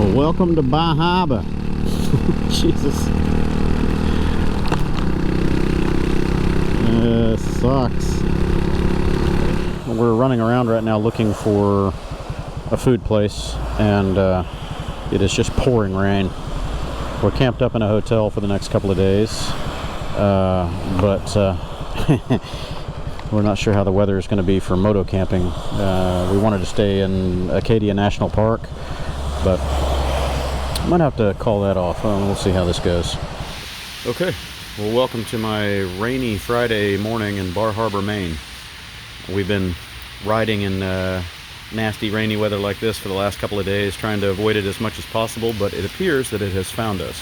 Well, welcome to Bar Harbor. Jesus. Sucks. We're running around right now looking for a food place, and it is just pouring rain. We're camped up in a hotel for the next couple of days, but we're not sure how the weather is going to be for moto camping. We wanted to stay in Acadia National Park, but I might have to call that off. We'll see how this goes. Okay, well, welcome to my rainy Friday morning in Bar Harbor, Maine. We've been riding in nasty rainy weather like this for the last couple of days, trying to avoid it as much as possible, but it appears that it has found us.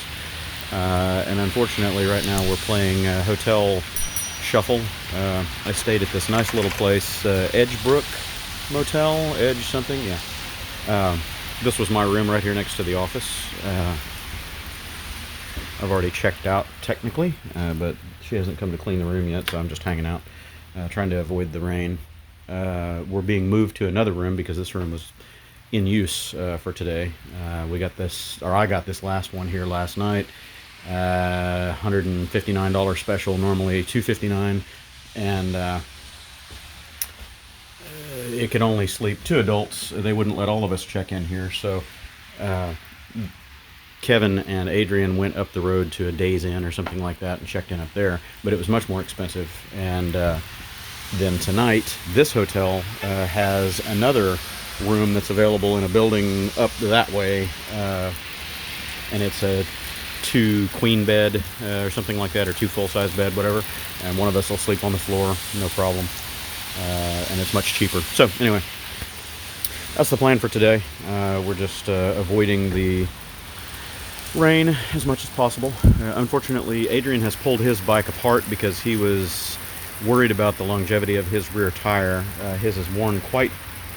And unfortunately right now we're playing hotel shuffle. I stayed at this nice little place, Edgebrook Motel, Edge something, yeah. This was my room right here next to the office. I've already checked out technically, but she hasn't come to clean the room yet, so I'm just hanging out, trying to avoid the rain. We're being moved to another room because this room was in use for today. We got this, or I got this last one here last night. $159 special, normally $259, and it could only sleep 2 adults. They wouldn't let all of us check in here, so Kevin and Adrian went up the road to a Days Inn or something like that and checked in up there, but it was much more expensive. And then tonight, this hotel has another room that's available in a building up that way, and it's a 2 queen bed or something like that, or 2 full-size bed, whatever, and one of us will sleep on the floor, no problem, and it's much cheaper. So anyway, that's the plan for today. We're just avoiding the rain as much as possible. Unfortunately, Adrian has pulled his bike apart because he was worried about the longevity of his rear tire. His has worn quite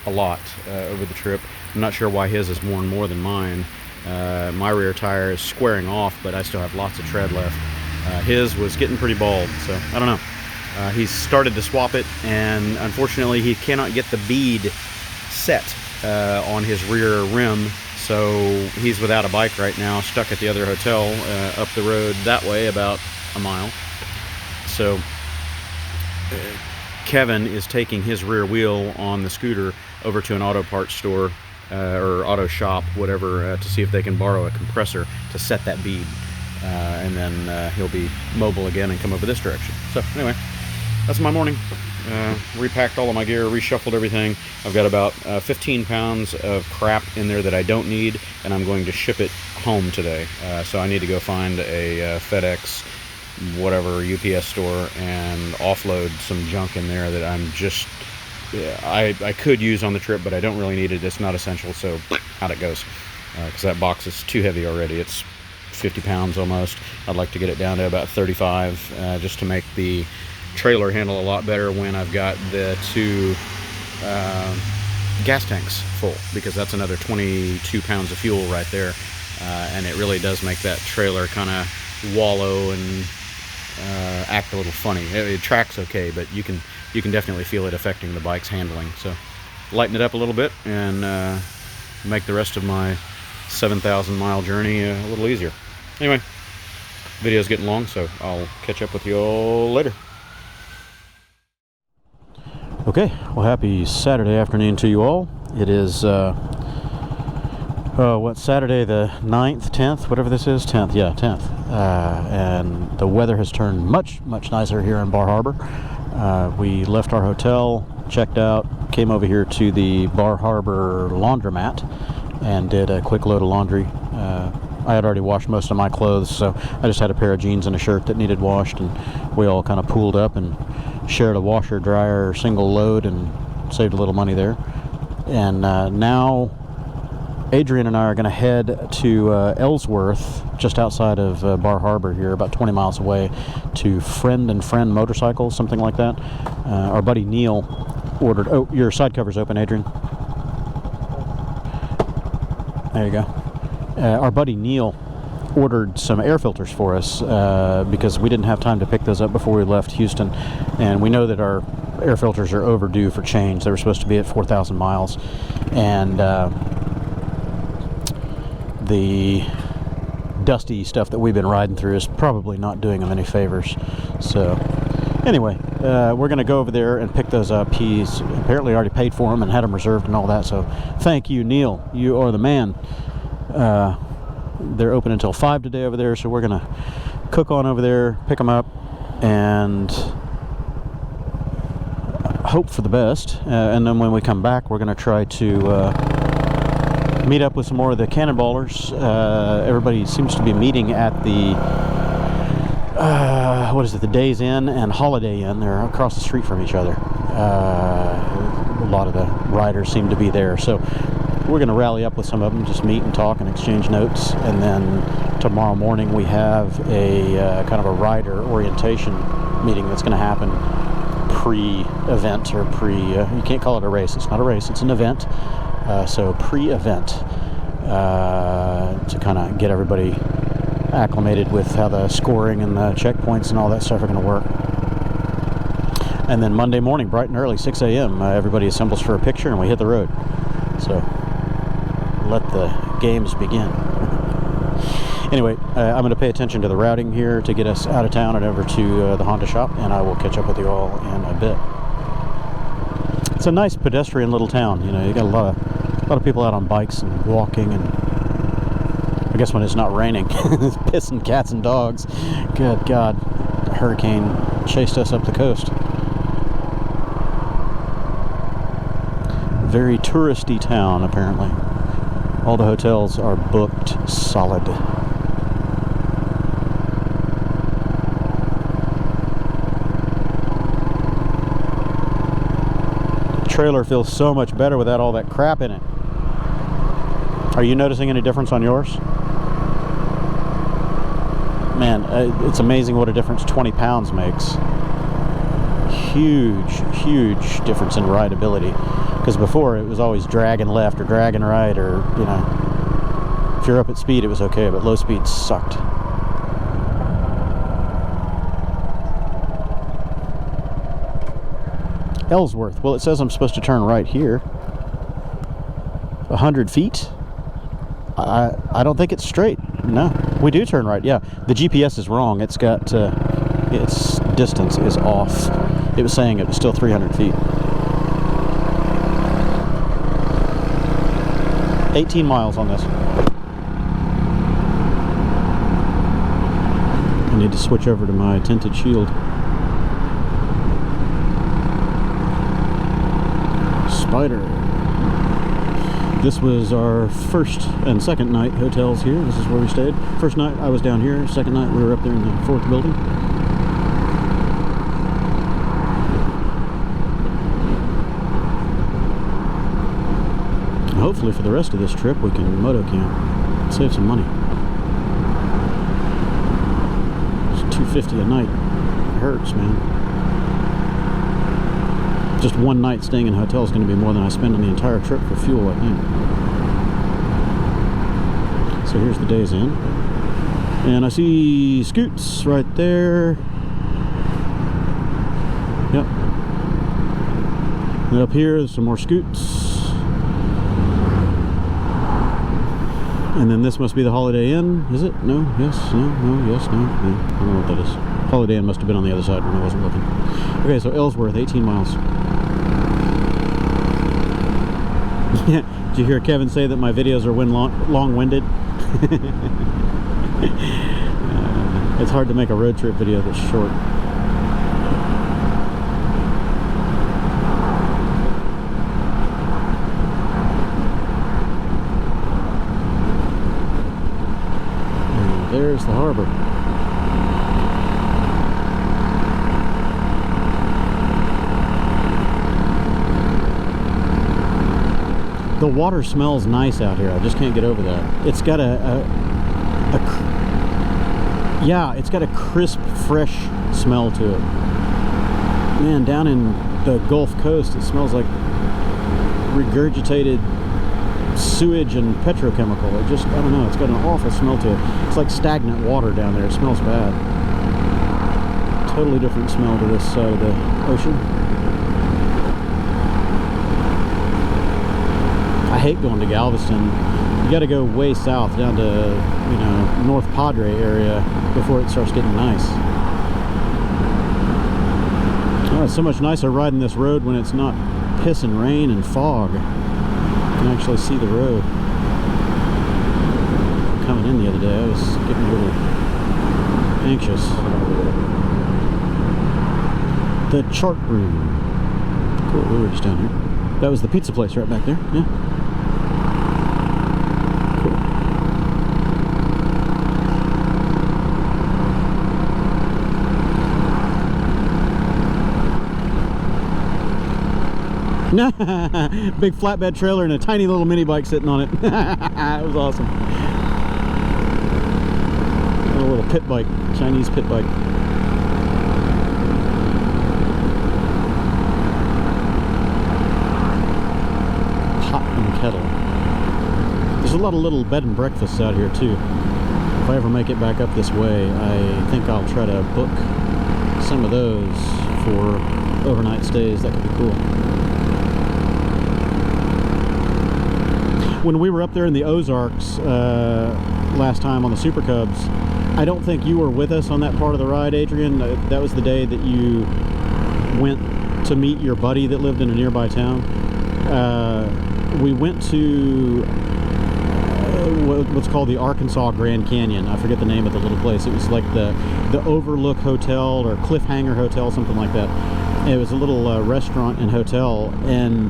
a lot over the trip. I'm not sure why his has worn more than mine. My rear tire is squaring off, but I still have lots of tread left. His was getting pretty bald, so I don't know. He's started to swap it, and unfortunately he cannot get the bead set on his rear rim, so he's without a bike right now, stuck at the other hotel up the road that way about a mile. So Kevin is taking his rear wheel on the scooter over to an auto parts store or auto shop, whatever, to see if they can borrow a compressor to set that bead, and then he'll be mobile again and come over this direction. So anyway, that's my morning. Repacked all of my gear, reshuffled everything. I've got about 15 pounds of crap in there that I don't need, and I'm going to ship it home today. So I need to go find a FedEx, whatever, UPS store, and offload some junk in there that I'm just, I could use on the trip, but I don't really need it. It's not essential, so out it goes. Because that box is too heavy already. It's 50 pounds almost. I'd like to get it down to about 35, just to make the trailer handle a lot better when I've got the 2 gas tanks full, because that's another 22 pounds of fuel right there, and it really does make that trailer kind of wallow and act a little funny. It tracks okay, but you can definitely feel it affecting the bike's handling. So lighten it up a little bit and make the rest of my 7,000 mile journey a little easier. Anyway, video's getting long, so I'll catch up with you all later. Okay, well, happy Saturday afternoon to you all. It is Saturday the 9th, 10th, whatever this is, 10th, yeah, 10th. And the weather has turned much nicer here in Bar Harbor. We left our hotel, checked out, came over here to the Bar Harbor laundromat and did a quick load of laundry. I had already washed most of my clothes, so I just had a pair of jeans and a shirt that needed washed, and we all kind of pooled up and shared a washer dryer single load and saved a little money there. And now Adrian and I are going to head to Ellsworth, just outside of Bar Harbor here, about 20 miles away, to Friend and Friend Motorcycles, something like that. Our buddy Neil ordered... Oh, your side cover's open, Adrian. There you go. Our buddy Neil ordered some air filters for us because we didn't have time to pick those up before we left Houston, and we know that our air filters are overdue for change. They were supposed to be at 4,000 miles, and the dusty stuff that we've been riding through is probably not doing them any favors. So anyway, we're going to go over there and pick those up. He's apparently already paid for them and had them reserved and all that. So thank you, Neil. You are the man. They're open until 5 today over there. So we're going to cook on over there, pick them up, and hope for the best. And then when we come back, we're going to try to meet up with some more of the cannonballers. Everybody seems to be meeting at the what is it, the Days Inn and Holiday Inn. They're across the street from each other. A lot of the riders seem to be there, so we're going to rally up with some of them, just meet and talk and exchange notes. And then tomorrow morning we have a kind of a rider orientation meeting that's going to happen pre-event, or you can't call it a race. It's not a race, it's an event. So pre-event, to kind of get everybody acclimated with how the scoring and the checkpoints and all that stuff are going to work. And then Monday morning, bright and early, 6 a.m., everybody assembles for a picture and we hit the road. So let the games begin. Anyway, I'm going to pay attention to the routing here to get us out of town and over to the Honda shop, and I will catch up with you all in a bit. It's a nice pedestrian little town. You know, you got a lot of people out on bikes and walking, and I guess when it's not raining, it's pissing cats and dogs. Good God, a hurricane chased us up the coast. Very touristy town, apparently. All the hotels are booked solid. The trailer feels so much better without all that crap in it. Are you noticing any difference on yours? Man, it's amazing what a difference 20 pounds makes. Huge difference in rideability. Because before it was always dragging left or dragging right, or, you know, if you're up at speed it was okay, but low speed sucked. Ellsworth. Well, it says I'm supposed to turn right here. 100 feet? I don't think it's straight. No, we do turn right. Yeah, the GPS is wrong. It's got its distance is off. It was saying it was still 300 feet. 18 miles on this. I need to switch over to my tinted shield. Spider. This was our first and second night hotels here. This is where we stayed. First night I was down here. Second night we were up there in the 4th building. Hopefully for the rest of this trip we can moto camp, save some money. It's $250 a night. It hurts, man. Just one night staying in a hotel is going to be more than I spend on the entire trip for fuel, I think. So here's the Days Inn. And I see scoots right there. Yep. And up here, there's some more scoots. And then this must be the Holiday Inn, is it? No, yes, no, no, yes, no, no. I don't know what that is. Holiday Inn must have been on the other side when I wasn't looking. Okay, so Ellsworth, 18 miles. Did you hear Kevin say that my videos are long-winded? It's hard to make a road trip video that's short. And there's the harbor. The water smells nice out here. I just can't get over that. It's got it's got a crisp, fresh smell to it. Man, down in the Gulf Coast, it smells like regurgitated sewage and petrochemical. It just, I don't know, it's got an awful smell to it. It's like stagnant water down there. It smells bad. Totally different smell to this side of the ocean. I hate going to Galveston. got to go way south down to, you know, North Padre area before it starts getting nice. Oh, it's so much nicer riding this road when it's not pissing rain and fog. You can actually see the road. Coming in the other day, I was getting a little anxious. The chart room. Cool, we were just down here. That was the pizza place right back there, yeah. Big flatbed trailer and a tiny little mini bike sitting on it. It was awesome. A little pit bike, Chinese pit bike. Pot and kettle. There's a lot of little bed and breakfasts out here too. If I ever make it back up this way, I think I'll try to book some of those for overnight stays. That could be cool. When we were up there in the Ozarks last time on the Super Cubs, I don't think you were with us on that part of the ride, Adrian. That was the day that you went to meet your buddy that lived in a nearby town. We went to what's called the Arkansas Grand Canyon. I forget the name of the little place. It was like the Overlook Hotel or Cliffhanger Hotel, something like that. It was a little restaurant and hotel, and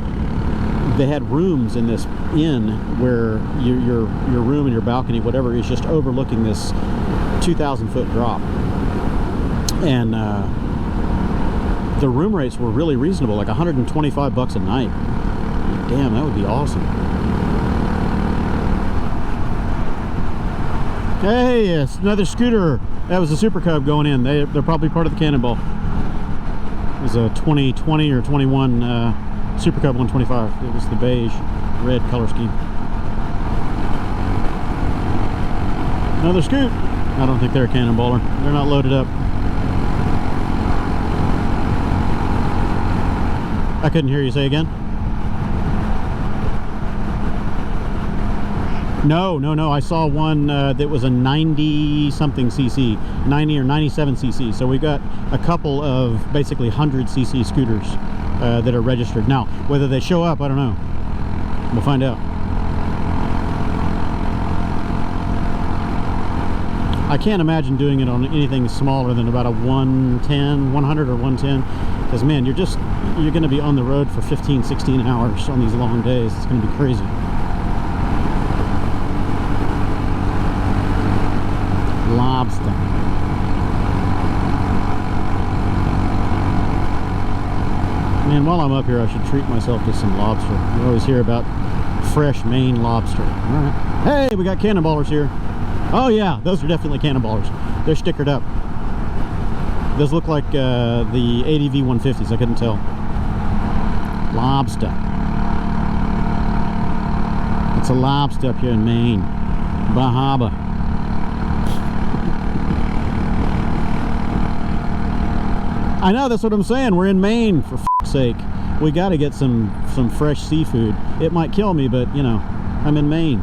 they had rooms in this inn where your room and your balcony, whatever, is just overlooking this 2,000-foot drop. And the room rates were really reasonable, like $125 a night. Damn, that would be awesome. Hey, it's another scooter. That was a Super Cub going in. They're probably part of the Cannonball. It was a 2020 or 21 Super Cub 125. It was the beige red color scheme. Another scoot. I don't think they're a cannonballer. They're not loaded up. I couldn't hear you. Say again. No. I saw one that was a 90-something cc, 90 or 97 cc. So we've got a couple of basically 100 cc scooters that are registered. Now, whether they show up, I don't know. We'll find out. I can't imagine doing it on anything smaller than about a 110, 100 or 110. Because, man, you're going to be on the road for 15, 16 hours on these long days. It's going to be crazy. Lobster. Man, while I'm up here, I should treat myself to some lobster. You always hear about fresh Maine lobster. All right. Hey, we got cannonballers here. Oh yeah, those are definitely cannonballers. They're stickered up. Those look like the ADV 150s. I couldn't tell. Lobster. It's a lobster up here in Maine. Bahaba. I know, that's what I'm saying. We're in Maine, for f***'s sake. We got to get some fresh seafood. It might kill me, but, you know, I'm in Maine.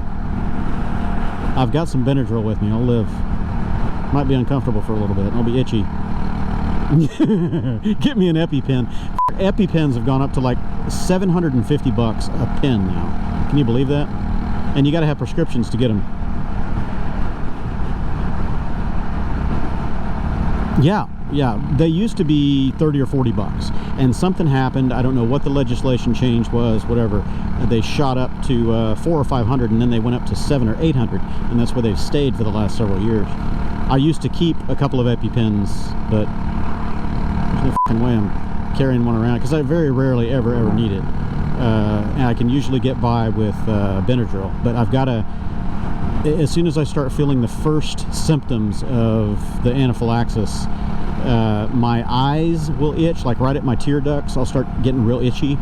I've got some Benadryl with me. I'll live. Might be uncomfortable for a little bit. I'll be itchy. Get me an EpiPen. EpiPens have gone up to like $750 a pen now. Can you believe that? And you got to have prescriptions to get them. Yeah, they used to be 30 or 40 bucks, and something happened. I don't know what the legislation change was, whatever. They shot up to 400 or 500, and then they went up to 700 or 800, and that's where they've stayed for the last several years. I used to keep a couple of EpiPens, but there's no fucking way I'm carrying one around, because I very rarely ever need it. And I can usually get by with Benadryl, but I've got to, as soon as I start feeling the first symptoms of the anaphylaxis, my eyes will itch, like right at my tear ducts. I'll start getting real itchy,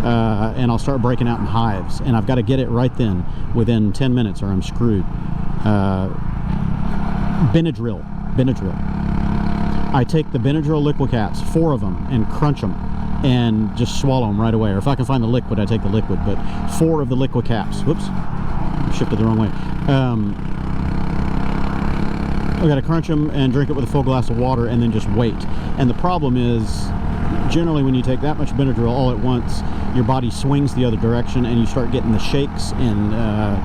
and I'll start breaking out in hives, and I've got to get it right then, within 10 minutes, or I'm screwed. Benadryl. I take the Benadryl liquid caps, 4 of them, and crunch them, and just swallow them right away. Or if I can find the liquid, I take the liquid, but 4 of the liquid caps. Whoops. shifted the wrong way. I got to crunch them and drink it with a full glass of water and then just wait. And the problem is, generally when you take that much Benadryl all at once, your body swings the other direction and you start getting the shakes and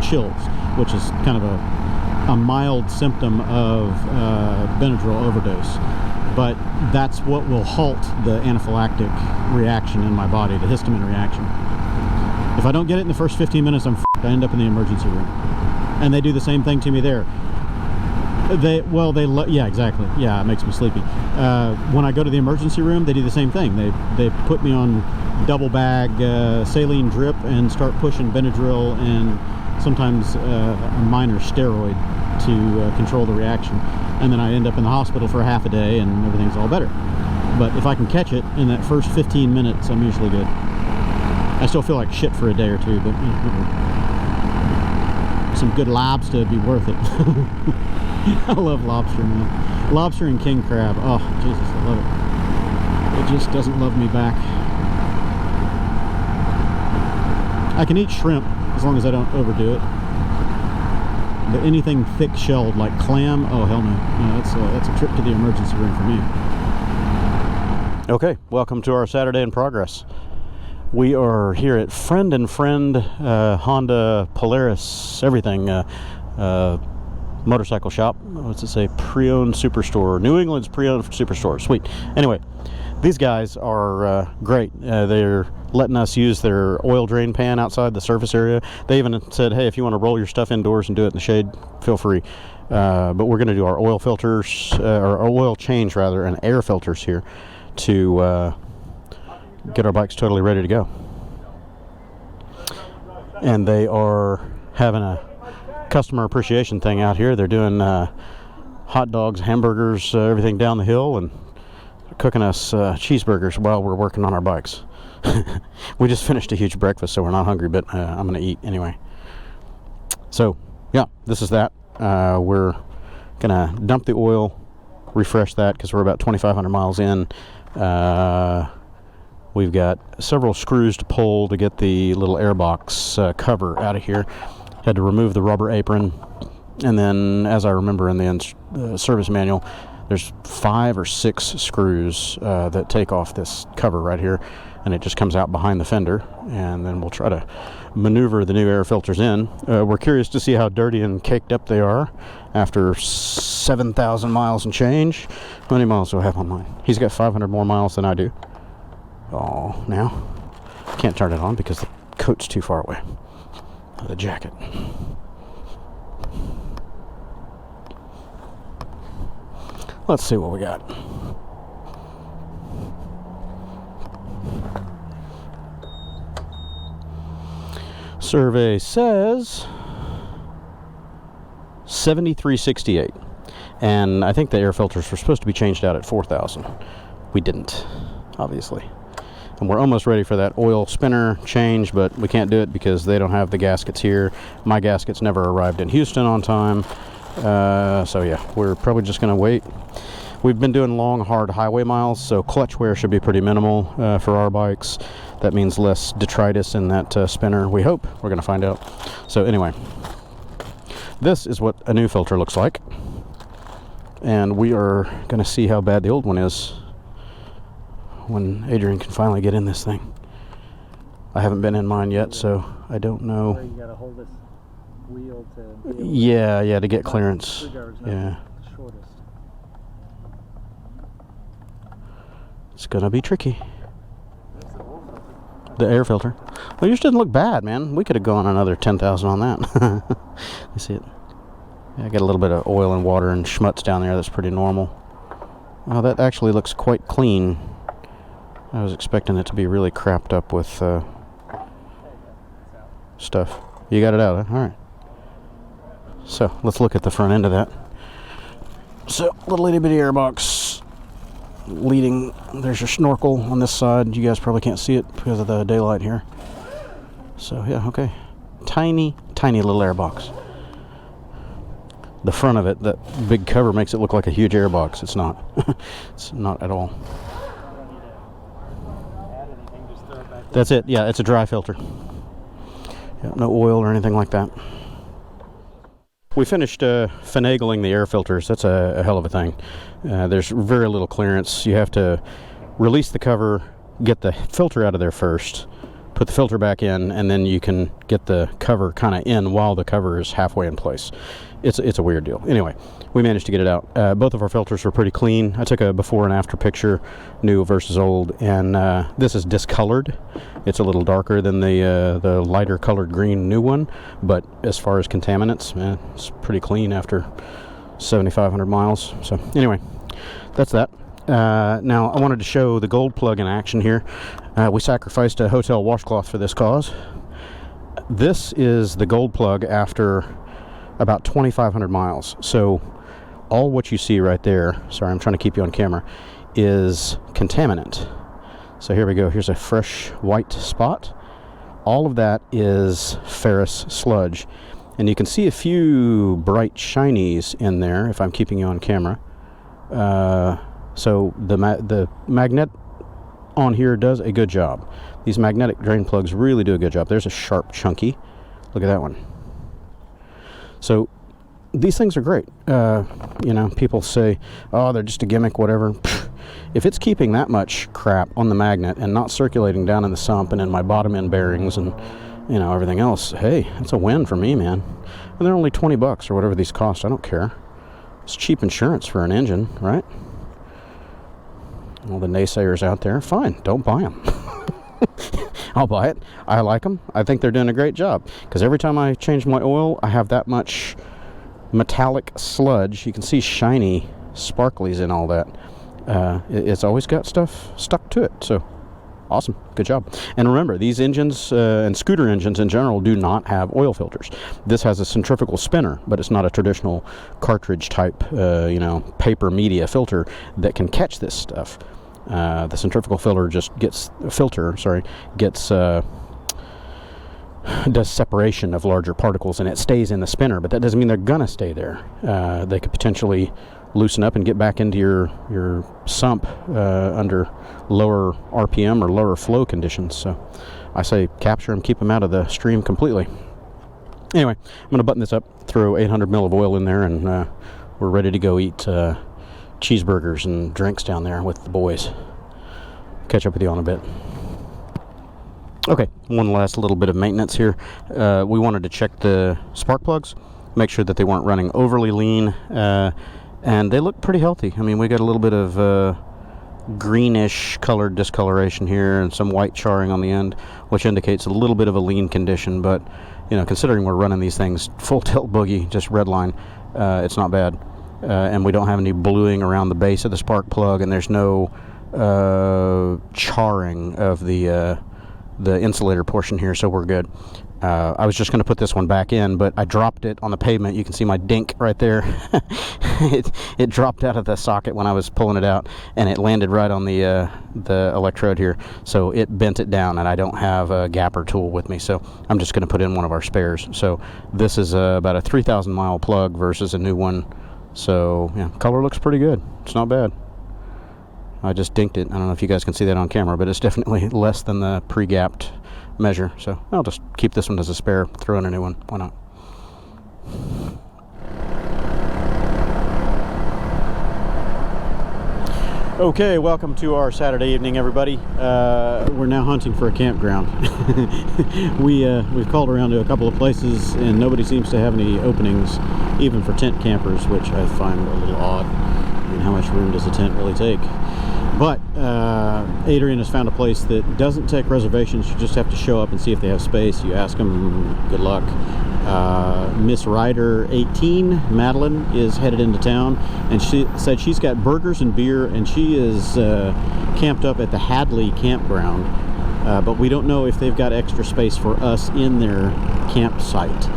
chills, which is kind of a mild symptom of Benadryl overdose. But that's what will halt the anaphylactic reaction in my body, the histamine reaction. If I don't get it in the first 15 minutes, I'm f***ed. I end up in the emergency room. And they do the same thing to me there. Yeah, exactly. Yeah, it makes me sleepy. When I go to the emergency room, they do the same thing. They put me on double bag saline drip and start pushing Benadryl and sometimes a minor steroid to control the reaction. And then I end up in the hospital for half a day and everything's all better. But if I can catch it in that first 15 minutes, I'm usually good. I still feel like shit for a day or two, but some good lobster would be worth it. I love lobster, man. Lobster and king crab. Oh, Jesus, I love it. It just doesn't love me back. I can eat shrimp as long as I don't overdo it. But anything thick-shelled like clam, oh hell no. No, that's a trip to the emergency room for me. Okay, welcome to our Saturday in progress. We are here at Friend and Friend Honda Polaris everything motorcycle shop. What's it say? Pre-owned superstore. New England's pre-owned superstore. Sweet. Anyway, these guys are great. They're letting us use their oil drain pan outside the surface area. They even said, hey, if you want to roll your stuff indoors and do it in the shade, feel free. But we're going to do our oil filters, or oil change rather, and air filters here to get our bikes totally ready to go. And they are having a customer appreciation thing out here. They're doing hot dogs, hamburgers, everything down the hill, and cooking us cheeseburgers while we're working on our bikes. We just finished a huge breakfast, so we're not hungry, but I'm going to eat anyway. So, yeah, this is that. We're going to dump the oil, refresh that, because we're about 2,500 miles in. We've got several screws to pull to get the little airbox cover out of here. Had to remove the rubber apron, and then, as I remember in the service manual, there's 5 or 6 screws that take off this cover right here, and it just comes out behind the fender, and then we'll try to maneuver the new air filters in. We're curious to see how dirty and caked up they are after 7,000 miles and change. How many miles do I have on mine? He's got 500 more miles than I do. Oh, now can't turn it on because the coat's too far away. The jacket. Let's see what we got. Survey says 7368, and I think the air filters were supposed to be changed out at 4,000. We didn't, obviously. And we're almost ready for that oil spinner change, but we can't do it because they don't have the gaskets here. My gaskets never arrived in Houston on time. So yeah, we're probably just going to wait. We've been doing long, hard highway miles, so clutch wear should be pretty minimal for our bikes. That means less detritus in that spinner, we hope. We're going to find out. So anyway, this is what a new filter looks like. And we are going to see how bad the old one is when Adrian can finally get in this thing. I haven't been in mine yet, so I don't know. So you gotta hold this wheel to... Yeah, to get clearance. Yeah. Shortest. It's gonna be tricky. The air filter. Well, yours didn't look bad, man. We could have gone another 10,000 on that. You see it? Yeah, I got a little bit of oil and water and schmutz down there. That's pretty normal. Oh, that actually looks quite clean. I was expecting it to be really crapped up with stuff. You got it out, huh? All right. So let's look at the front end of that. So little itty bitty airbox leading. There's your snorkel on this side. You guys probably can't see it because of the daylight here. So yeah, okay. Tiny little airbox. The front of it, that big cover, makes it look like a huge airbox. It's not. It's not at all. That's it. Yeah, it's a dry filter. Yeah, no oil or anything like that. We finished finagling the air filters. That's a hell of a thing. There's very little clearance. You have to release the cover, get the filter out of there first, put the filter back in, and then you can get the cover kind of in while the cover is halfway in place. It's a weird deal. Anyway, we managed to get it out. Both of our filters were pretty clean. I took a before and after picture, new versus old, and this is discolored. It's a little darker than the lighter colored green new one, but as far as contaminants, man, it's pretty clean after 7,500 miles. So anyway, that's that. Now I wanted to show the GoldPlug in action here. We sacrificed a hotel washcloth for this cause. This is the GoldPlug after about 2,500 miles. So all what you see right there, sorry, I'm trying to keep you on camera, is contaminant. So here we go. Here's a fresh white spot. All of that is ferrous sludge. And you can see a few bright shinies in there if I'm keeping you on camera. So the magnet on here does a good job. These magnetic drain plugs really do a good job. There's a sharp chunky. Look at that one. So these things are great. You know, people say, oh, they're just a gimmick, whatever. If it's keeping that much crap on the magnet and not circulating down in the sump and in my bottom end bearings and, you know, everything else, hey, that's a win for me, man. And they're only $20 or whatever these cost. I don't care. It's cheap insurance for an engine, right? All the naysayers out there, fine, don't buy them. I'll buy it. I like them. I think they're doing a great job, because every time I change my oil, I have that much metallic sludge. You can see shiny sparklies in all that. It's always got stuff stuck to it. So awesome, good job. And remember, these engines and scooter engines in general do not have oil filters. This has a centrifugal spinner, but it's not a traditional cartridge type you know, paper media filter that can catch this stuff. The centrifugal filter just gets does separation of larger particles, and it stays in the spinner, but that doesn't mean they're gonna stay there. They could potentially loosen up and get back into your sump under lower RPM or lower flow conditions. So I say capture them, keep them out of the stream completely. Anyway, I'm gonna button this up, throw 800 ml of oil in there, and we're ready to go eat cheeseburgers and drinks down there with the boys. Catch up with you on a bit. Okay, one last little bit of maintenance here. We wanted to check the spark plugs, make sure that they weren't running overly lean, and they look pretty healthy. I mean, we got a little bit of greenish colored discoloration here and some white charring on the end, which indicates a little bit of a lean condition, but you know, considering we're running these things full tilt boogie, just red line, it's not bad. And we don't have any bluing around the base of the spark plug, and there's no charring of the insulator portion here, so we're good. I was just going to put this one back in, but I dropped it on the pavement. You can see my dink right there. It dropped out of the socket when I was pulling it out, and it landed right on the electrode here, so it bent it down, and I don't have a gapper tool with me, so I'm just going to put in one of our spares. So this is about a 3,000 mile plug versus a new one. So yeah, color looks pretty good. It's not bad. I just dinked it. I don't know if you guys can see that on camera, but it's definitely less than the pre-gapped measure. So I'll just keep this one as a spare, throw in a new one. Why not? Okay, welcome to our Saturday evening, everybody. We're now hunting for a campground. We've called around to a couple of places, and nobody seems to have any openings, even for tent campers, which I find a little odd. I mean, how much room does a tent really take? But Adrian has found a place that doesn't take reservations. You just have to show up and see if they have space. You ask them, good luck. Miss Ryder 18, Madeline, is headed into town, and she said she's got burgers and beer, and she is camped up at the Hadley campground, but we don't know if they've got extra space for us in their campsite.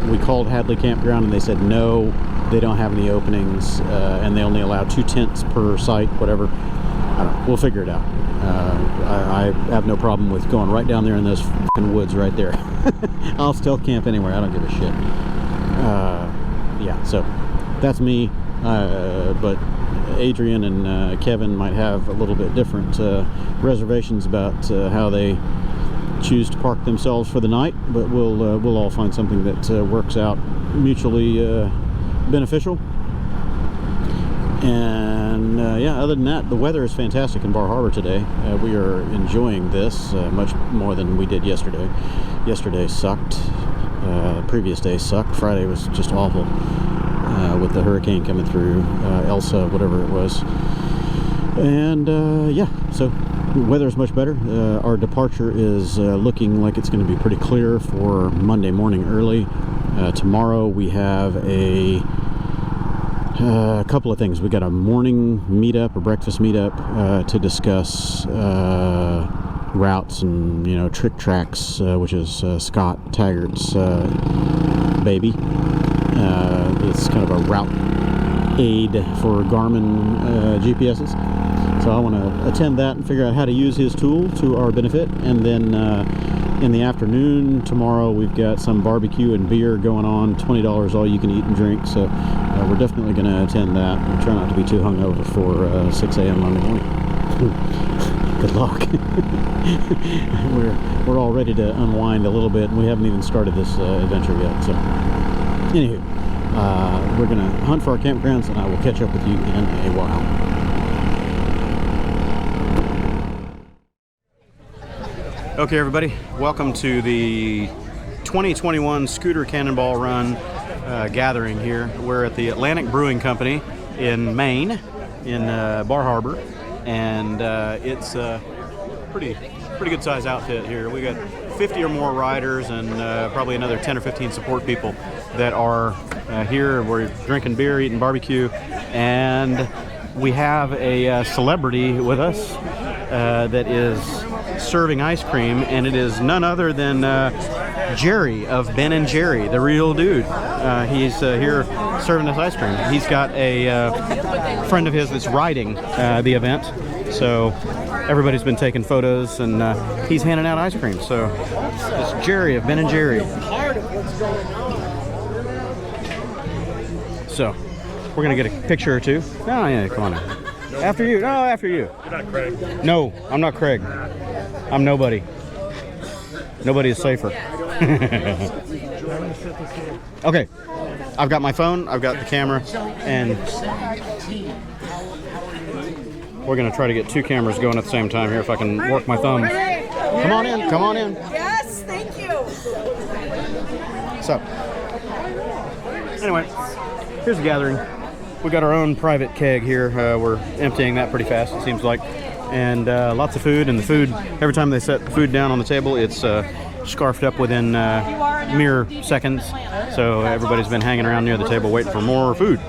We called Hadley campground, and they said no, they don't have any openings, and they only allow 2 tents per site, whatever. I don't know, we'll figure it out. I have no problem with going right down there in those fucking woods right there. I'll stealth camp anywhere, I don't give a shit. Yeah, so that's me, but Adrian and Kevin might have a little bit different reservations about how they choose to park themselves for the night, but we'll all find something that works out mutually beneficial. And yeah, other than that, the weather is fantastic in Bar Harbor today. We are enjoying this much more than we did yesterday. Yesterday sucked. Previous day sucked. Friday was just awful with the hurricane coming through, Elsa, whatever it was. And yeah, so the weather is much better. Our departure is looking like it's going to be pretty clear for Monday morning early. Tomorrow we have a couple of things. We got a morning meetup, a breakfast meetup to discuss routes and, you know, Trick Tracks, which is Scott Taggart's baby. It's kind of a route aid for Garmin GPSs. So I want to attend that and figure out how to use his tool to our benefit. And then in the afternoon tomorrow we've got some barbecue and beer going on, $20 all you can eat and drink. So we're definitely going to attend that and try not to be too hungover for 6 a.m. Monday morning. Good luck. we're all ready to unwind a little bit, and we haven't even started this adventure yet. So anywho, we're going to hunt for our campgrounds, and I will catch up with you in a while. Okay, everybody, welcome to the 2021 Scooter Cannonball Run gathering here. We're at the Atlantic Brewing Company in Maine, in Bar Harbor, and it's a pretty good size outfit here. We got 50 or more riders and probably another 10 or 15 support people that are here. We're drinking beer, eating barbecue, and we have a celebrity with us that is serving ice cream, and it is none other than Jerry of Ben and Jerry, the real dude. He's here serving us ice cream. He's got a friend of his that's riding the event, so everybody's been taking photos, and he's handing out ice cream. So it's Jerry of Ben and Jerry. So we're gonna get a picture or two. Oh yeah, come on. After you. No, after you. You're not Craig. No, I'm not Craig. I'm nobody. Nobody is safer. Okay, I've got my phone, I've got the camera, and we're gonna try to get two cameras going at the same time here if I can work my thumb. Come on in, come on in. Yes, thank you. So, anyway, here's the gathering. We got our own private keg here. We're emptying that pretty fast, it seems like. And lots of food, and the food, every time they set the food down on the table, it's scarfed up within mere seconds. So everybody's been hanging around near the table waiting for more food.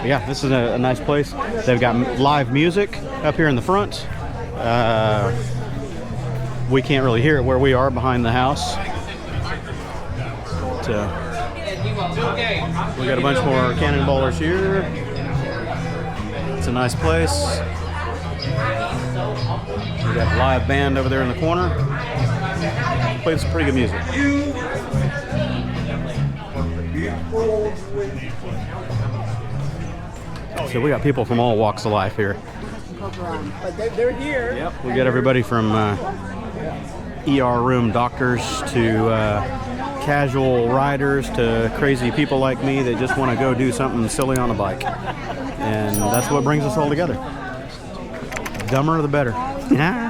Yeah, this is a nice place. They've got live music up here in the front. We can't really hear it where we are behind the house. But, we got a bunch more cannonballers here. It's a nice place. We got a live band over there in the corner. Playing some pretty good music. So we got people from all walks of life here. But they're here. Yep. We got everybody from ER room doctors to casual riders to crazy people like me that just want to go do something silly on a bike. And that's what brings us all together. Dumber the better. Yeah.